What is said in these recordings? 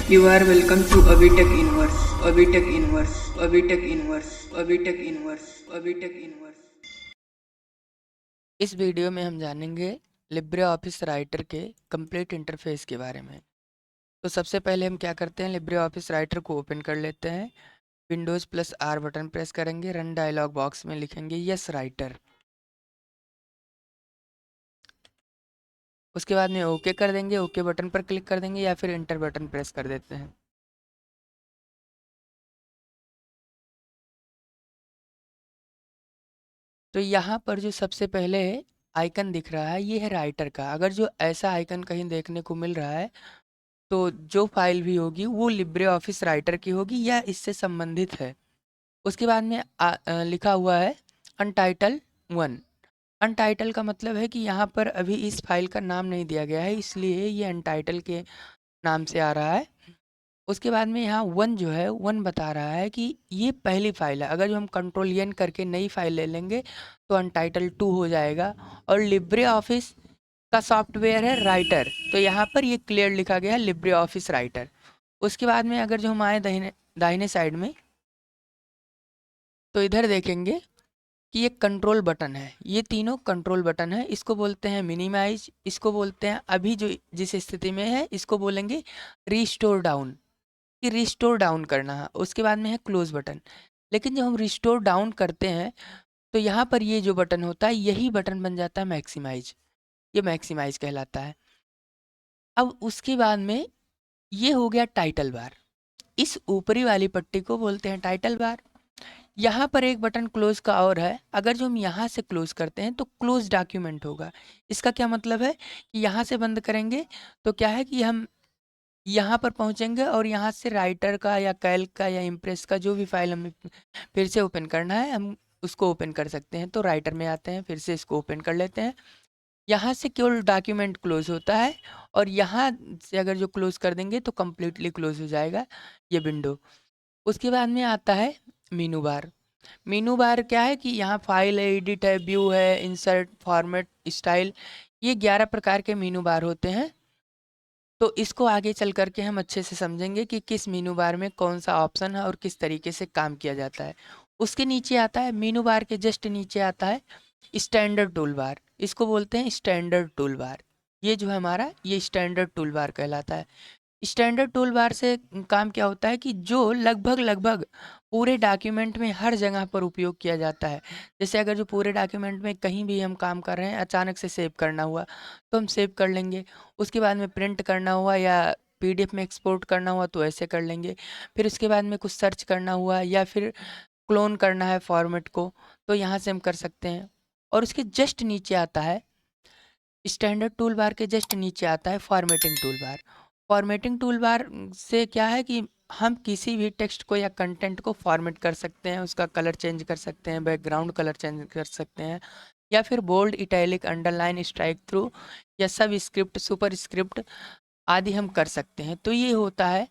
You are welcome to Abitech Inverse, Abitech Inverse, Abitech Inverse, Abitech Inverse, Abitech Inverse. इस video में हम जानेंगे Libre office writer के complete interface के बारे में। तो सबसे पहले हम क्या करते हैं, लिब्रे ऑफिस राइटर को ओपन कर लेते हैं। Windows plus are button press करेंगे, रन डायलॉग बॉक्स में लिखेंगे यस राइटर। उसके बाद में ओके कर देंगे, ओके बटन पर क्लिक कर देंगे या फिर इंटर बटन प्रेस कर देते हैं। तो यहाँ पर जो सबसे पहले आइकन दिख रहा है ये है राइटर का। अगर जो ऐसा आइकन कहीं देखने को मिल रहा है तो जो फाइल भी होगी वो लिब्रे ऑफिस राइटर की होगी या इससे संबंधित है। उसके बाद में लिखा हुआ है अनटाइटल 1। अनटाइटल का मतलब है कि यहाँ पर अभी इस फाइल का नाम नहीं दिया गया है, इसलिए ये अनटाइटल के नाम से आ रहा है। उसके बाद में यहाँ 1 जो है 1 बता रहा है कि ये पहली फाइल है। अगर जो हम कंट्रोल एन करके नई फाइल ले लेंगे तो अनटाइटल 2 हो जाएगा। और लिब्रे ऑफिस का सॉफ्टवेयर है राइटर, तो यहाँ पर ये क्लियर लिखा गया है लिब्रे ऑफिस राइटर। उसके बाद में अगर जो हम आए दाहिने दाहिने साइड में तो इधर देखेंगे कि ये कंट्रोल बटन है। ये तीनों कंट्रोल बटन है। इसको बोलते हैं मिनिमाइज, इसको बोलते हैं अभी जो जिस स्थिति में है इसको बोलेंगे रिस्टोर डाउन, कि रिस्टोर डाउन करना है। उसके बाद में है क्लोज बटन। लेकिन जब हम रिस्टोर डाउन करते हैं तो यहाँ पर ये जो बटन होता है यही बटन बन जाता है मैक्सिमाइज। ये मैक्सिमाइज कहलाता है। अब उसके बाद में ये हो गया टाइटल बार। इस ऊपरी वाली पट्टी को बोलते हैं टाइटल बार। यहाँ पर एक बटन क्लोज का और है। अगर जो हम यहाँ से क्लोज करते हैं तो क्लोज डॉक्यूमेंट होगा। इसका क्या मतलब है कि यहाँ से बंद करेंगे तो क्या है कि हम यहाँ पर पहुँचेंगे और यहाँ से राइटर का या कैल्क का या इम्प्रेस का जो भी फाइल हमें फिर से ओपन करना है हम उसको ओपन कर सकते हैं। तो राइटर में आते हैं, फिर से इसको ओपन कर लेते हैं। यहाँ से केवल डॉक्यूमेंट क्लोज होता है और यहाँ से अगर जो क्लोज कर देंगे तो कम्प्लीटली क्लोज हो जाएगा ये विंडो। उसके बाद में आता है मीनू बार। मीनू बार क्या है कि यहाँ फाइल है, एडिट है, व्यू है, इंसर्ट, फॉर्मेट, स्टाइल, ये 11 प्रकार के मीनू बार होते हैं। तो इसको आगे चल करके हम अच्छे से समझेंगे कि किस मीनू बार में कौन सा ऑप्शन है और किस तरीके से काम किया जाता है। उसके नीचे आता है मीनू बार के जस्ट नीचे आता है स्टैंडर्ड टूल बार। इसको बोलते हैं स्टैंडर्ड टूल बार। ये जो है हमारा ये स्टैंडर्ड टूल बार कहलाता है। स्टैंडर्ड टूल बार से काम क्या होता है कि जो लगभग लगभग पूरे डॉक्यूमेंट में हर जगह पर उपयोग किया जाता है। जैसे अगर जो पूरे डॉक्यूमेंट में कहीं भी हम काम कर रहे हैं, अचानक से सेव करना हुआ तो हम सेव कर लेंगे। उसके बाद में प्रिंट करना हुआ या पीडीएफ में एक्सपोर्ट करना हुआ तो ऐसे कर लेंगे। फिर उसके बाद में कुछ सर्च करना हुआ या फिर क्लोन करना है फॉर्मेट को तो यहाँ से हम कर सकते हैं। और उसके जस्ट नीचे आता है स्टैंडर्ड टूल बार के जस्ट नीचे आता है formatting tool bar. Formatting tool bar से क्या है कि हम किसी भी टेक्स्ट को या कंटेंट को फॉर्मेट कर सकते हैं, उसका कलर चेंज कर सकते हैं, बैकग्राउंड कलर चेंज कर सकते हैं या फिर bold, italic, underline, strike through या सब स्क्रिप्ट, सुपर स्क्रिप्ट आदि हम कर सकते हैं। तो ये होता है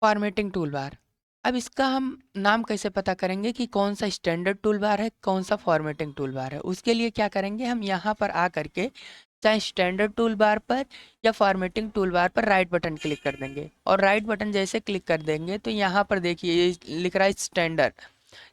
फॉर्मेटिंग टूल बार। अब इसका हम नाम कैसे पता करेंगे कि कौन सा स्टैंडर्ड टूल बार है, कौन सा फॉर्मेटिंग टूल बार है। उसके लिए क्या करेंगे, हम यहाँ पर आ करके चाहे स्टैंडर्ड टूल बार पर या फॉर्मेटिंग टूल बार पर राइट बटन क्लिक कर देंगे। और राइट बटन जैसे क्लिक कर देंगे तो यहाँ पर देखिए ये लिख रहा है स्टैंडर्ड,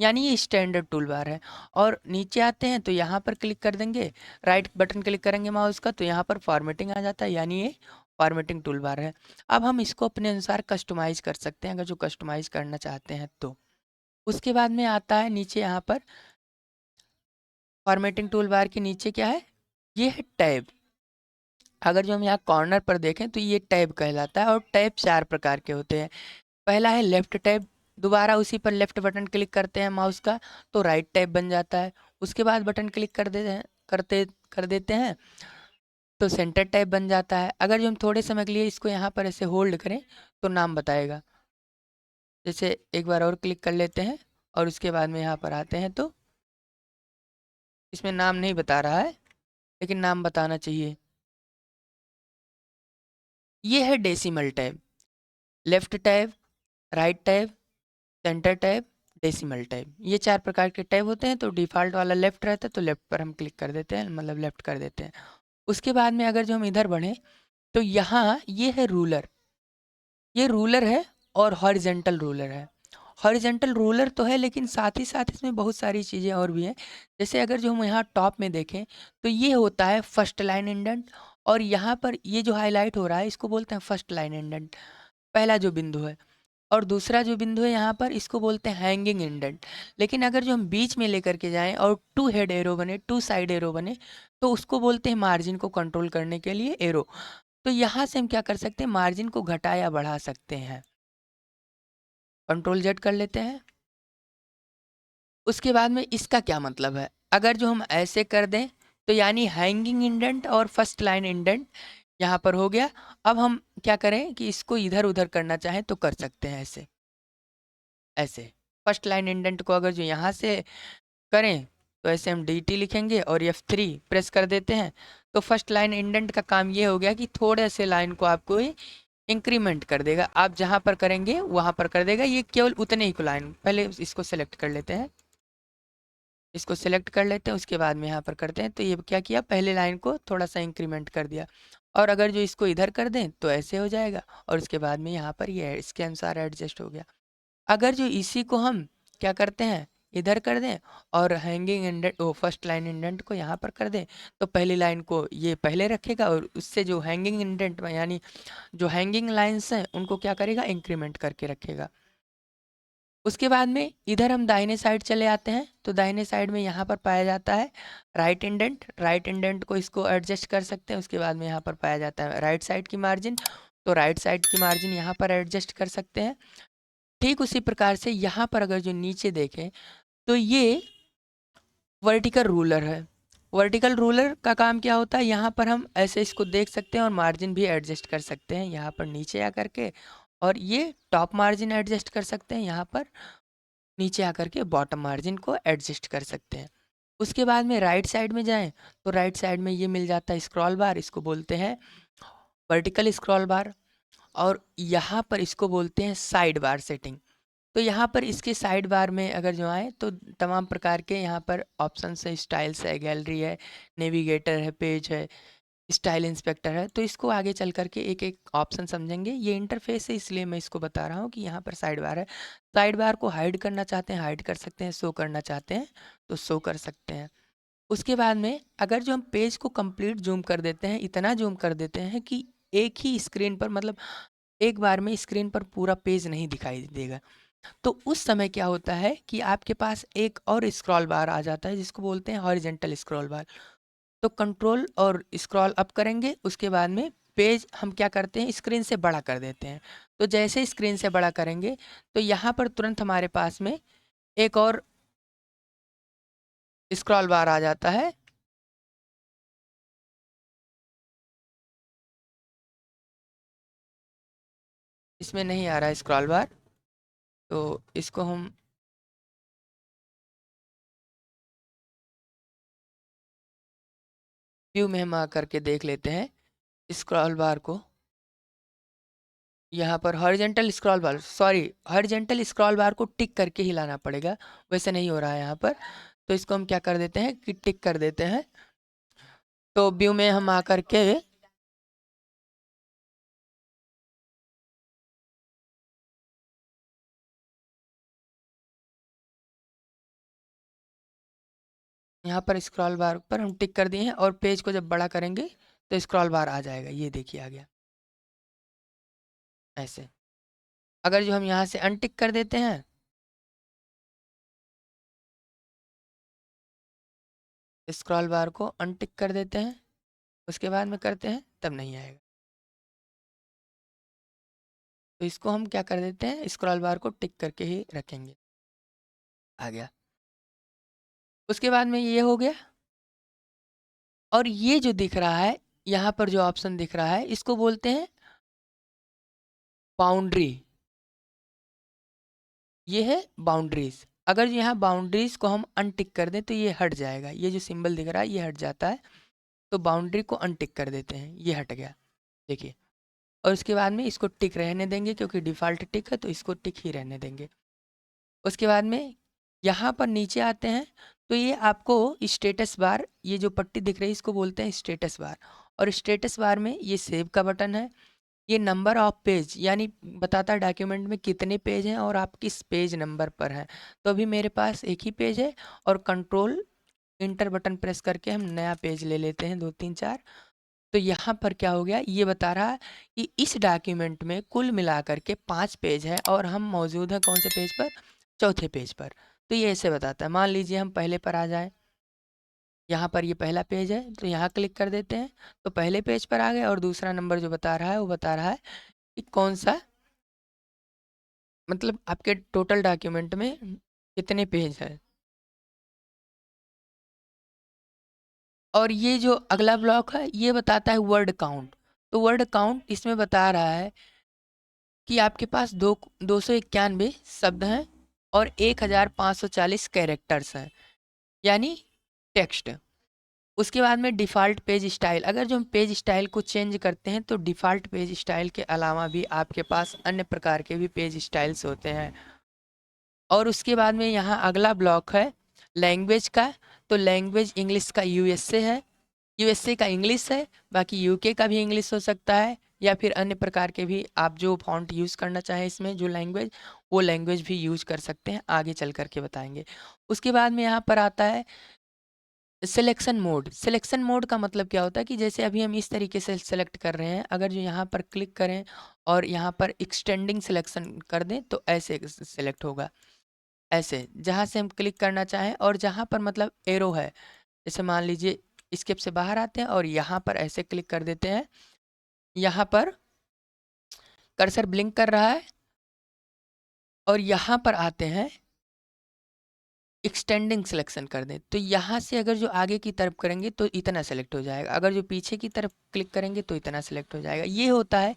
यानी ये स्टैंडर्ड टूल बार है। और नीचे आते हैं तो यहाँ पर क्लिक कर देंगे, राइट बटन क्लिक करेंगे माउस का तो यहाँ पर फॉर्मेटिंग आ जाता है, यानी ये फॉर्मेटिंग टूल बार है। अब हम इसको अपने अनुसार कस्टमाइज़ कर सकते हैं अगर जो कस्टमाइज़ करना चाहते हैं तो। उसके बाद में आता है नीचे यहाँ पर फॉर्मेटिंग टूल बार के नीचे क्या है, ये है टैब। अगर जो हम यहाँ कॉर्नर पर देखें तो ये टैब कहलाता है और टैब 4 प्रकार के होते हैं। पहला है लेफ्ट टैब, दोबारा उसी पर लेफ्ट बटन क्लिक करते हैं माउस का तो राइट टैब बन जाता है। उसके बाद बटन क्लिक कर देते हैं कर देते हैं तो सेंटर टैब बन जाता है। अगर जो हम थोड़े समय के लिए इसको यहाँ पर ऐसे होल्ड करें तो नाम बताएगा। जैसे एक बार और क्लिक कर लेते हैं और उसके बाद में यहाँ पर आते हैं तो इसमें नाम नहीं बता रहा है लेकिन नाम बताना चाहिए। ये है decimal tab. Left tab, right tab, centre tab, decimal tab, ये 4 प्रकार के टैब होते हैं। तो डिफ़ॉल्ट वाला लेफ्ट रहता है तो लेफ्ट पर हम क्लिक कर देते हैं, मतलब लेफ्ट कर देते हैं। उसके बाद में अगर जो हम इधर बढ़ें तो यहाँ ये है रूलर। ये रूलर है और हॉरिजेंटल रूलर है। हॉरिजेंटल रूलर तो है, लेकिन साथ ही साथ इसमें बहुत सारी चीज़ें और भी हैं। जैसे अगर जो हम यहाँ टॉप में देखें तो ये होता है फर्स्ट लाइन इंडेंट, और यहाँ पर ये जो हाईलाइट हो रहा है इसको बोलते हैं फर्स्ट लाइन इंडेंट, पहला जो बिंदु है। और दूसरा जो बिंदु है यहाँ पर इसको बोलते हैं हैंगिंग इंडेंट। लेकिन अगर जो हम बीच में लेकर के जाएं और टू हेड एरो बने, टू साइड एरो बने, तो उसको बोलते हैं मार्जिन को कंट्रोल करने के लिए एरो। तो यहाँ से हम क्या कर सकते हैं, मार्जिन को घटा या बढ़ा सकते हैं। कंट्रोल जेड कर लेते हैं। उसके बाद में इसका क्या मतलब है, अगर जो हम ऐसे कर दें तो यानी हैंगिंग इंडेंट और फर्स्ट लाइन इंडेंट यहाँ पर हो गया। अब हम क्या करें कि इसको इधर उधर करना चाहें तो कर सकते हैं, ऐसे ऐसे। फर्स्ट लाइन इंडेंट को अगर जो यहाँ से करें तो ऐसे हम dt लिखेंगे और F3 प्रेस कर देते हैं, तो फर्स्ट लाइन इंडेंट का काम ये हो गया कि थोड़े से लाइन को आपको इंक्रीमेंट कर देगा। आप जहाँ पर करेंगे वहाँ पर कर देगा, ये केवल उतने ही को लाइन। पहले इसको सेलेक्ट कर लेते हैं, इसको सेलेक्ट कर लेते हैं, उसके बाद में यहाँ पर करते हैं। तो ये क्या किया, पहले लाइन को थोड़ा सा इंक्रीमेंट कर दिया। और अगर जो इसको इधर कर दें तो ऐसे हो जाएगा, और उसके बाद में यहाँ पर ये इसके अनुसार एडजस्ट हो गया। अगर जो इसी को हम क्या करते हैं, इधर कर दें और हैंगिंग इंडेंट, वो फर्स्ट लाइन इंडेंट को यहाँ पर कर दें, तो पहली लाइन को ये पहले रखेगा और उससे जो हैंगिंग इंडेंट यानी जो हैंगिंग लाइंस हैं उनको क्या करेगा, इंक्रीमेंट करके रखेगा। उसके बाद में इधर हम दाहिने साइड चले आते हैं, तो दाहिने साइड में यहाँ पर पाया जाता है राइट इंडेंट। राइट इंडेंट को इसको एडजस्ट कर सकते हैं। उसके बाद में यहाँ पर पाया जाता है राइट साइड की मार्जिन, तो राइट साइड की मार्जिन यहाँ पर एडजस्ट कर सकते हैं। ठीक उसी प्रकार से यहाँ पर अगर जो नीचे देखें तो ये वर्टिकल रूलर है। वर्टिकल रूलर का काम क्या होता है, यहाँ पर हम ऐसे इसको देख सकते हैं और मार्जिन भी एडजस्ट कर सकते हैं यहाँ पर नीचे आकर के, और ये टॉप मार्जिन एडजस्ट कर सकते हैं यहाँ पर नीचे आकर के, बॉटम मार्जिन को एडजस्ट कर सकते हैं। उसके बाद में राइट साइड में जाएं तो राइट साइड में ये मिल जाता है स्क्रॉल बार, इसको बोलते हैं वर्टिकल स्क्रॉल बार। और यहाँ पर इसको बोलते हैं साइड बार सेटिंग। तो यहाँ पर इसके साइड बार में अगर जो आए तो तमाम प्रकार के यहाँ पर ऑप्शंस है, स्टाइल्स है, गैलरी है, नेविगेटर है, पेज है, स्टाइल इंस्पेक्टर है। तो इसको आगे चल करके एक एक ऑप्शन समझेंगे। ये इंटरफेस है इसलिए मैं इसको बता रहा हूँ कि यहाँ पर साइड बार है। साइड बार को हाइड करना चाहते हैं हाइड कर सकते हैं, शो करना चाहते हैं तो शो कर सकते हैं। उसके बाद में अगर जो हम पेज को कंप्लीट जूम कर देते हैं, इतना जूम कर देते हैं कि एक ही स्क्रीन पर, मतलब एक बार में स्क्रीन पर पूरा पेज नहीं दिखाई देगा, तो उस समय क्या होता है कि आपके पास एक और स्क्रॉल बार आ जाता है जिसको बोलते हैं हॉरिजेंटल स्क्रॉल बार। तो कंट्रोल और स्क्रॉल अप करेंगे, उसके बाद में पेज हम क्या करते हैं, स्क्रीन से बड़ा कर देते हैं। तो जैसे स्क्रीन से बड़ा करेंगे तो यहाँ पर तुरंत हमारे पास में एक और स्क्रॉल बार आ जाता है। इसमें नहीं आ रहा है स्क्रॉल बार, तो इसको हम व्यू में हम आ करके देख लेते हैं स्क्रॉल बार को। यहाँ पर हॉरिजेंटल स्क्रॉल बार, सॉरी हॉरिजेंटल स्क्रॉल बार को टिक करके हिलाना पड़ेगा, वैसे नहीं हो रहा है यहाँ पर। तो इसको हम क्या कर देते हैं कि टिक कर देते हैं। तो व्यू में हम आ करके यहाँ पर स्क्रॉल बार पर हम टिक कर दिए हैं, और पेज को जब बड़ा करेंगे तो स्क्रॉल बार आ जाएगा। ये देखिए आ गया ऐसे। अगर जो हम यहाँ से अनटिक कर देते हैं, स्क्रॉल बार को अनटिक कर देते हैं, उसके बाद में करते हैं, तब नहीं आएगा। तो इसको हम क्या कर देते हैं, स्क्रॉल बार को टिक करके ही रखेंगे। आ गया। उसके बाद में ये हो गया। और ये जो दिख रहा है, यहाँ पर जो ऑप्शन दिख रहा है, इसको बोलते हैं बाउंड्री। ये है बाउंड्रीज। अगर यहाँ बाउंड्रीज को हम अनटिक कर दें तो ये हट जाएगा, ये जो सिंबल दिख रहा है ये हट जाता है। तो बाउंड्री को अनटिक कर देते हैं, ये हट गया, देखिए। और उसके बाद में इसको टिक रहने देंगे क्योंकि डिफ़ॉल्ट टिक है, तो इसको टिक ही रहने देंगे। उसके बाद में यहाँ पर नीचे आते हैं तो ये आपको स्टेटस बार, ये जो पट्टी दिख रही है इसको बोलते हैं स्टेटस बार। और स्टेटस बार में ये सेव का बटन है, ये नंबर ऑफ पेज यानी बताता है डॉक्यूमेंट में कितने पेज हैं और आप किस पेज नंबर पर हैं। तो अभी मेरे पास एक ही पेज है और कंट्रोल इंटर बटन प्रेस करके हम नया पेज ले लेते हैं 2 3 4। तो यहाँ पर क्या हो गया, ये बता रहा है कि इस डॉक्यूमेंट में कुल मिलाकर के 5 पेज है और हम मौजूद हैं कौन से पेज पर, चौथे पेज पर। तो ये ऐसे बताता है। मान लीजिए हम पहले पर आ जाएं, यहाँ पर ये पहला पेज है तो यहाँ क्लिक कर देते हैं तो पहले पेज पर आ गए और दूसरा नंबर जो बता रहा है वो बता रहा है कि कौन सा, मतलब आपके टोटल डॉक्यूमेंट में कितने पेज है। और ये जो अगला ब्लॉक है ये बताता है वर्ड काउंट। तो वर्ड काउंट इसमें बता रहा है कि आपके पास 291 शब्द हैं और 1540 कैरेक्टर्स हैं, यानी टेक्स्ट। उसके बाद में डिफ़ॉल्ट पेज स्टाइल, अगर जो हम पेज स्टाइल को चेंज करते हैं तो डिफ़ॉल्ट पेज स्टाइल के अलावा भी आपके पास अन्य प्रकार के भी पेज स्टाइल्स होते हैं। और उसके बाद में यहाँ अगला ब्लॉक है लैंग्वेज का। तो लैंग्वेज इंग्लिश का यूएसए है, यूएसए का इंग्लिश है, बाकी यूके का भी इंग्लिश हो सकता है या फिर अन्य प्रकार के भी आप जो फॉन्ट यूज़ करना चाहें इसमें जो लैंग्वेज, वो लैंग्वेज भी यूज़ कर सकते हैं, आगे चल कर के बताएंगे। उसके बाद में यहाँ पर आता है सिलेक्शन मोड। सिलेक्शन मोड का मतलब क्या होता है कि जैसे अभी हम इस तरीके से सेलेक्ट कर रहे हैं, अगर जो यहाँ पर क्लिक करें और यहाँ पर एक्सटेंडिंग सिलेक्शन कर दें तो ऐसे सिलेक्ट होगा, ऐसे जहाँ से हम क्लिक करना चाहें और जहाँ पर मतलब एरो है, जैसे मान लीजिए स्केप से बाहर आते हैं और यहाँ पर ऐसे क्लिक कर देते हैं, यहाँ पर कर्सर ब्लिंक कर रहा है और यहाँ पर आते हैं एक्सटेंडिंग सिलेक्शन कर दें तो यहाँ से अगर जो आगे की तरफ करेंगे तो इतना सेलेक्ट हो जाएगा, अगर जो पीछे की तरफ क्लिक करेंगे तो इतना सेलेक्ट हो जाएगा। ये होता है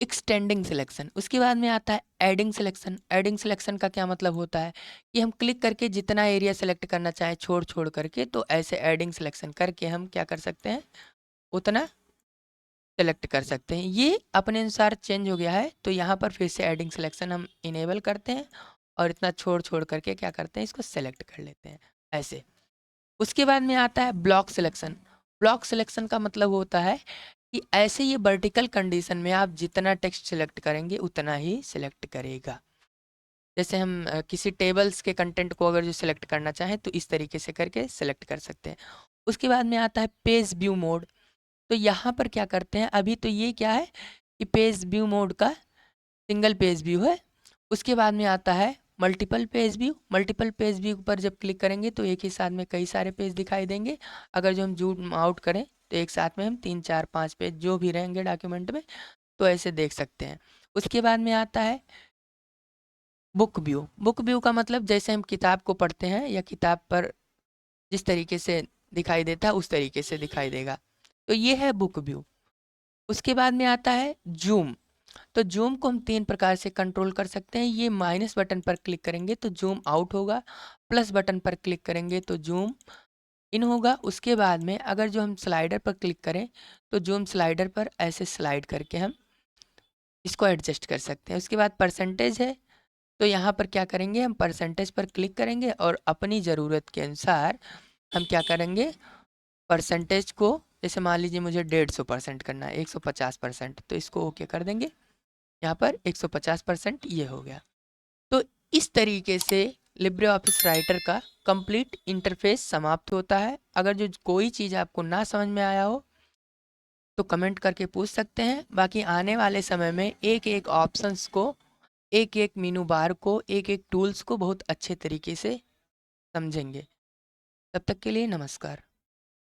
एक्सटेंडिंग सिलेक्शन। उसके बाद में आता है एडिंग सिलेक्शन। एडिंग सिलेक्शन का क्या मतलब होता है कि हम क्लिक करके जितना एरिया सेलेक्ट करना चाहें छोड़ छोड़ करके, तो ऐसे एडिंग सिलेक्शन करके हम क्या कर सकते हैं, उतना सेलेक्ट कर सकते हैं। ये अपने अनुसार चेंज हो गया है तो यहाँ पर फिर से एडिंग सिलेक्शन हम इनेबल करते हैं और इतना छोड़ छोड़ करके क्या करते हैं, इसको सेलेक्ट कर लेते हैं ऐसे। उसके बाद में आता है ब्लॉक सिलेक्शन। ब्लॉक सिलेक्शन का मतलब होता है कि ऐसे ये वर्टिकल कंडीशन में आप जितना टेक्स्ट सिलेक्ट करेंगे उतना ही सिलेक्ट करेगा। जैसे हम किसी टेबल्स के कंटेंट को अगर जो सिलेक्ट करना चाहें तो इस तरीके से करके सिलेक्ट कर सकते हैं। उसके बाद में आता है पेज व्यू मोड। तो यहाँ पर क्या करते हैं, अभी तो ये क्या है कि पेज व्यू मोड का सिंगल पेज व्यू है। उसके बाद में आता है multiple page view. Multiple page view पर जब क्लिक करेंगे तो एक ही साथ में कई सारे पेज दिखाई देंगे। अगर जो हम जूम आउट करें तो एक साथ में हम 3 4 5 पेज जो भी रहेंगे डॉक्यूमेंट में तो ऐसे देख सकते हैं। उसके बाद में आता है बुक व्यू। बुक व्यू का मतलब जैसे हम किताब को पढ़ते हैं या किताब पर जिस तरीके से दिखाई देता है उस तरीके से दिखाई देगा, तो ये है बुक व्यू। उसके बाद में आता है जूम। तो जूम को हम 3 प्रकार से कंट्रोल कर सकते हैं। ये माइनस बटन पर क्लिक करेंगे तो जूम आउट होगा, प्लस बटन पर क्लिक करेंगे तो जूम इन होगा। उसके बाद में अगर जो हम स्लाइडर पर क्लिक करें तो जूम स्लाइडर पर ऐसे स्लाइड करके हम इसको एडजस्ट कर सकते हैं। उसके बाद परसेंटेज है, तो यहाँ पर क्या करेंगे, हम परसेंटेज पर क्लिक करेंगे और अपनी ज़रूरत के अनुसार हम क्या करेंगे, परसेंटेज को जैसे मान लीजिए मुझे 150% करना है, 150%, तो इसको ओके कर देंगे। यहाँ पर 150% ये हो गया। तो इस तरीके से लिब्रे ऑफिस राइटर का कंप्लीट इंटरफेस समाप्त होता है। अगर जो कोई चीज़ आपको ना समझ में आया हो तो कमेंट करके पूछ सकते हैं। बाकी आने वाले समय में एक एक ऑप्शंस को, एक एक मीनू बार को, एक एक टूल्स को बहुत अच्छे तरीके से समझेंगे। तब तक के लिए नमस्कार।